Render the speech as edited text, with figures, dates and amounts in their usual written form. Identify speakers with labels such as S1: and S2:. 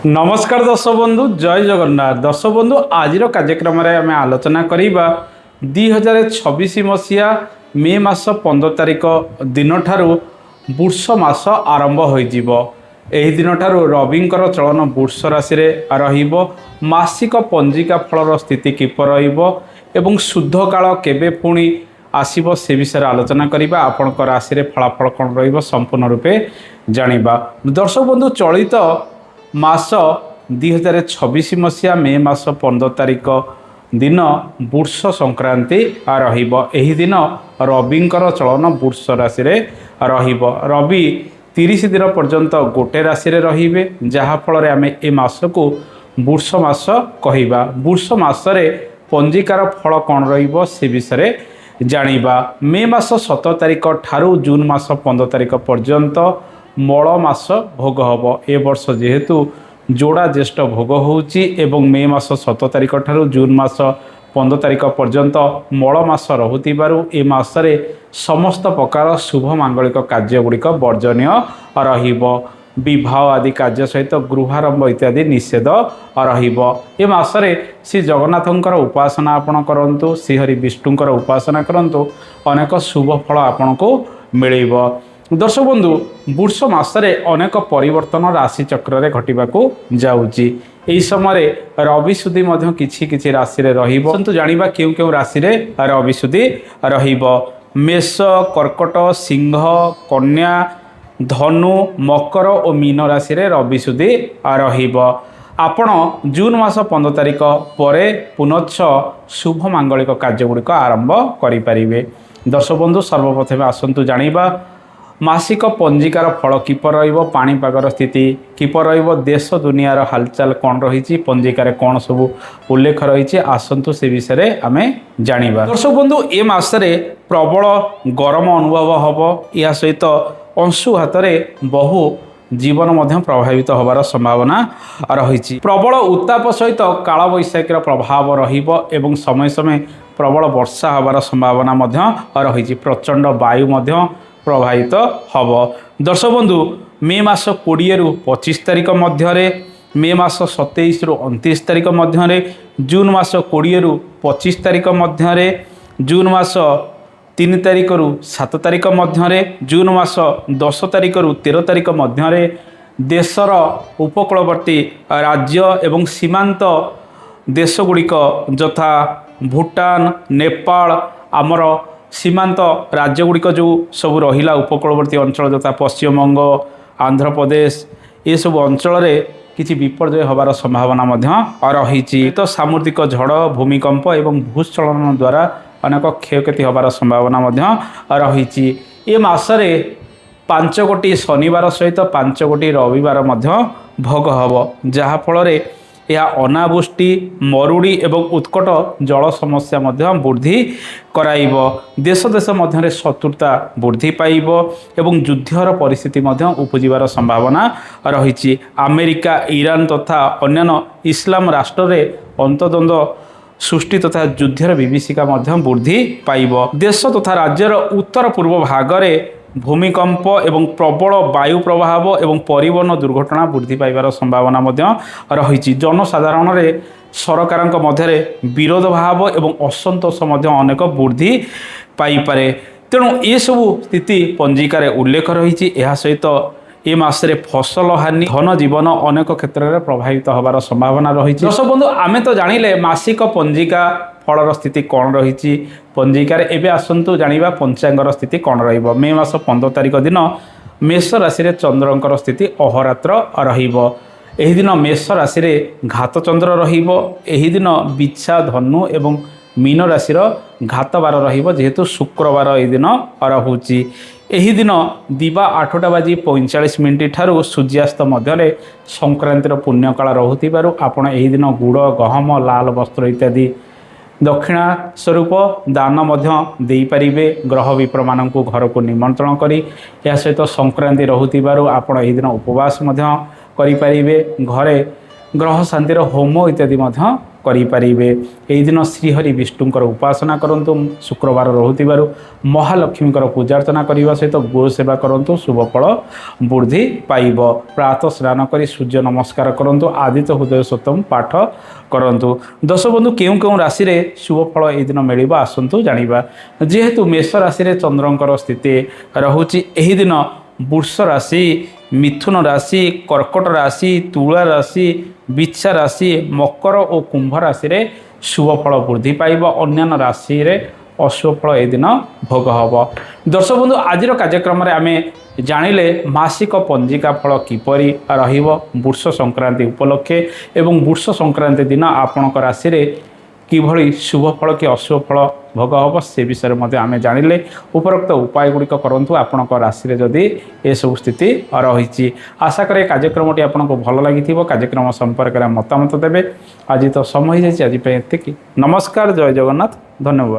S1: नमस्कार दर्शक बंधु जय जगन्नाथ दर्शक बंधु आज कार्यक्रम आम आलोचना करवा 2026 मसीहा मे मास 15 तारिख दिन ठारू वृष मास आरंभ हो दिन ठारू रविंकर चलन वृष राशि रहिबो मासिक पंजिका फलर स्थिति किपर एवं शुद्ध काल केबे पुणी आसीबो से विषय आलोचना करवा आपण राशि फलाफल कौन रहिबो संपूर्ण रूपे जानिबा। दर्शक बंधु चलित मास 2026 मसीहा मे मास 15 तारिख दिन वृष संक्रांति रही दिन रविंकर चलन वृष राशि रहिबो। रवि 30 दिन पर्यंत गोटे राशि रे जहाँफल आम ए मास को वृष मास कहवा। वृष मसरे पंजिकार फल कौन रहिबो से विषय जानिबा। मे मास 17 तारिख ठारू जून मास 15 तारिख पर्यंत मल मास भोग हम। ए वर्ष जेहेतु जोड़ा ज्येष्ठ भोग होउची एवं मे मास 17 तारिख ठारू जून मास 15 तारिख पर्यंत मल मास रहुतिबारु ए मासरे समस्त प्रकार शुभ मांगलिक कार्य गुड़िक वर्जनीय रहिबो। विवाह आदि कार्य सहित गृहारंभ इत्यादि निषेध रहिबो। ए मासरे श्री जगन्नाथंकर उपासना आपण करंतु, श्रीहरि विष्णुंकर उपासना करंतु, अनेक शुभ फल आपण को मिलिबो। दर्शक बंधु वृष मासरे अनेक परिवर्तन राशि चक्र रे घटिबाकू जाउची। एही समय रवि सुधी मध्य किछि राशि रे रहिबो। किंतु जानिबा केउ राशि रे रवि सुधी रहिबो। मेष, कर्कट, सिंह, कन्या, धनु, मकर और मीन राशि रे रवि सुधी रहिबो। आपण जून मास 15 तारिख पर पुनच्छ शुभ मांगलिक कार्य गुड़िक आरंभ करि परिबे। दर्शक बंधु सर्वप्रथमे आसंतु जानिबा मासिक पंजिकार फल किपर रहिबो, पाणीपागर स्थिति किपर रहिबो, देश दुनियार हालचाल कौन रही पंजिकार कौन सब उल्लेख रही आसंतु से विषय आम जानिबा। दर्शक बंधु ए मासरे प्रबल गरम अनुभव हम। या सहित अंशुघात बहु जीवन मध्य प्रभावित होबार संभावना रही। प्रबल उत्ताप सहित काल बैशाखीर प्रभाव रहिबो एवं समय समय प्रबल वर्षा होबार संभावना मध्य रही। प्रचंड वायु मध्य प्रभावित हब। दर्शक बंधु मे मास 20 रु 25 तारिख मध्य, मे मास 27 रु 29 तारिख मध्य, जून मास 20 रु 25 तारिख मध्य, जून मास 3 तारिख रु 7 तारिख मध्य, जून मास 10 तारिख रु 13 तारिख मध्य देशर उपकूलवर्ती राज्य एवं सीमांत देश गुड़िक यथा भूटान, नेपाल, आमर सीमांत राज्य गुड़िक जो सब रहिला उपकूलवर्ती अंचल यथा पश्चिमबंग, आंध्र प्रदेश ये सब अंचल किछि विपर्यय होबार संभावना रही। तो सामुद्रिक झड़, भूमिकंप एवं भूस्खलन द्वारा अनेक क्षयक्षति होबार संभावना रही। ए मासरे 5 गोटी शनिवार सहित 5 गोटी रविवार भोग हम, जहाँफल यह अनावृष्टि, मरुड़ी एवं उत्कट जल समस्या वृद्धि कराइब। देश देश मध्य शत्रुता वृद्धि पाइब एवं युद्धर परिस्थिति उपजिबार संभावना रही। अमेरिका, ईरान तथा अन्य इस्लाम राष्ट्र रे अंतद्वंद सृष्टि तथा युद्धर विभीषिका वृद्धि पाइब। देश तथा राज्यर उत्तर पूर्व भागरे भूमिकंप एवं प्रबल वायु प्रभाव एवं परिवहन दुर्घटना वृद्धि पाइबार संभावना रही। जनसाधारण रे सरकार मध्य विरोध भाव एवं असंतोष अनेक वृद्धि पाइपे। तेणु ये सब स्थिति पंजिकार उल्लेख रही। सहित ए मासरे फसल हानि, धन जीवन अनेक क्षेत्र में प्रभावित होबार संभावना रही। दर्शक बंधु आमे तो जानिले मासिक पंजिका फलर स्थिति कौन रही। पंजिकार एवं आसतु जानिबा पंचांगर स्थिति कौन रहिबो। मे मास 15 तारिख दिन मेष राशि रे चंद्रंकर स्थिति अहोरात्र रहिबो। एही दिन मेष राशि रे घात चंद्र रहिबो। एही दिन बिच्छा, धनु एवं मीन राशिर घात बार रहिबो, जेहेतु शुक्रवार ए दिन रहुची। एही दिन दिवा 8:45 ठारू सूर्यास्त मध्य संक्रांतिर पुण्यकाल रहुतिबारु आपण एही दिन गुड़, गहम, लाल वस्त्र इत्यादि दक्षिणा स्वरूप दान दे पारिबे। ग्रह विप्र मान घर को निमंत्रण करी या सहित संक्रांति रहुतिबारु आपण एही दिन उपवास करि पारिबे। घरे ग्रह शांतिर होम इत्यादि କରିପାରିବେ। ଏହି ଦିନ ଶ୍ରୀହରି ବିଷ୍ଣୁଙ୍କର ଉପାସନା କରନ୍ତୁ। ଶୁକ୍ରବାର ରହୁଥିବାରୁ ମହାଲକ୍ଷ୍ମୀଙ୍କର ପୂଜାର୍ଚ୍ଚନା କରିବା ସହିତ ଗୋ ସେବା କରନ୍ତୁ, ଶୁଭ ଫଳ ବୃଦ୍ଧି ପାଇବ। ପ୍ରାତଃ ସ୍ନାନ କରି ସୂର୍ଯ୍ୟ ନମସ୍କାର କରନ୍ତୁ। ଆଦିତ୍ୟ ହୃଦୟ ସୋତ୍ତମ ପାଠ କରନ୍ତୁ। ଦର୍ଶକ ବନ୍ଧୁ, କେଉଁ କେଉଁ ରାଶିରେ ଶୁଭ ଫଳ ଏହି ଦିନ ମିଳିବ ଆସନ୍ତୁ ଜାଣିବା। ଯେହେତୁ ମେଷ ରାଶିରେ ଚନ୍ଦ୍ରଙ୍କର ସ୍ଥିତି ରହୁଛି, ଏହି ଦିନ ବୃଷ ରାଶି, ମିଥୁନ ରାଶି, କର୍କଟ ରାଶି, ତୁଳା ରାଶି, ବିଛା ରାଶି, ମକର ଓ କୁମ୍ଭ ରାଶିରେ ଶୁଭ ଫଳ ବୃଦ୍ଧି ପାଇବ। ଅନ୍ୟାନ୍ୟ ରାଶିରେ ଅଶୁଭ ଫଳ ଏଦିନ ଭୋଗ ହେବ। ଦର୍ଶକ ବନ୍ଧୁ, ଆଜିର କାର୍ଯ୍ୟକ୍ରମରେ ଆମେ ଜାଣିଲେ ମାସିକ ପଞ୍ଜିକା ଫଳ କିପରି ରହିବ ବୃଷ ସଂକ୍ରାନ୍ତି ଉପଲକ୍ଷେ ଏବଂ ବୃଷ ସଂକ୍ରାନ୍ତି ଦିନ ଆପଣଙ୍କ ରାଶିରେ কিভাবে শুভ ফল কি অশুভ ফল ভোগ হব সে বিষয়ে মধ্যে আমি জানিলে উপরোক্ত উপায় গুড়িক করতু আপনার রাশি যদি এসব স্থিতি রয়েছে। আশা করি কার্যক্রমটি আপনার ভালো লাগি কার্যক্রম সম্পর্কে মতামত দেবে। আজ তো সময় হয়ে যাই, আজ এত। নমস্কার, জয় জগন্নাথ, ধন্যবাদ।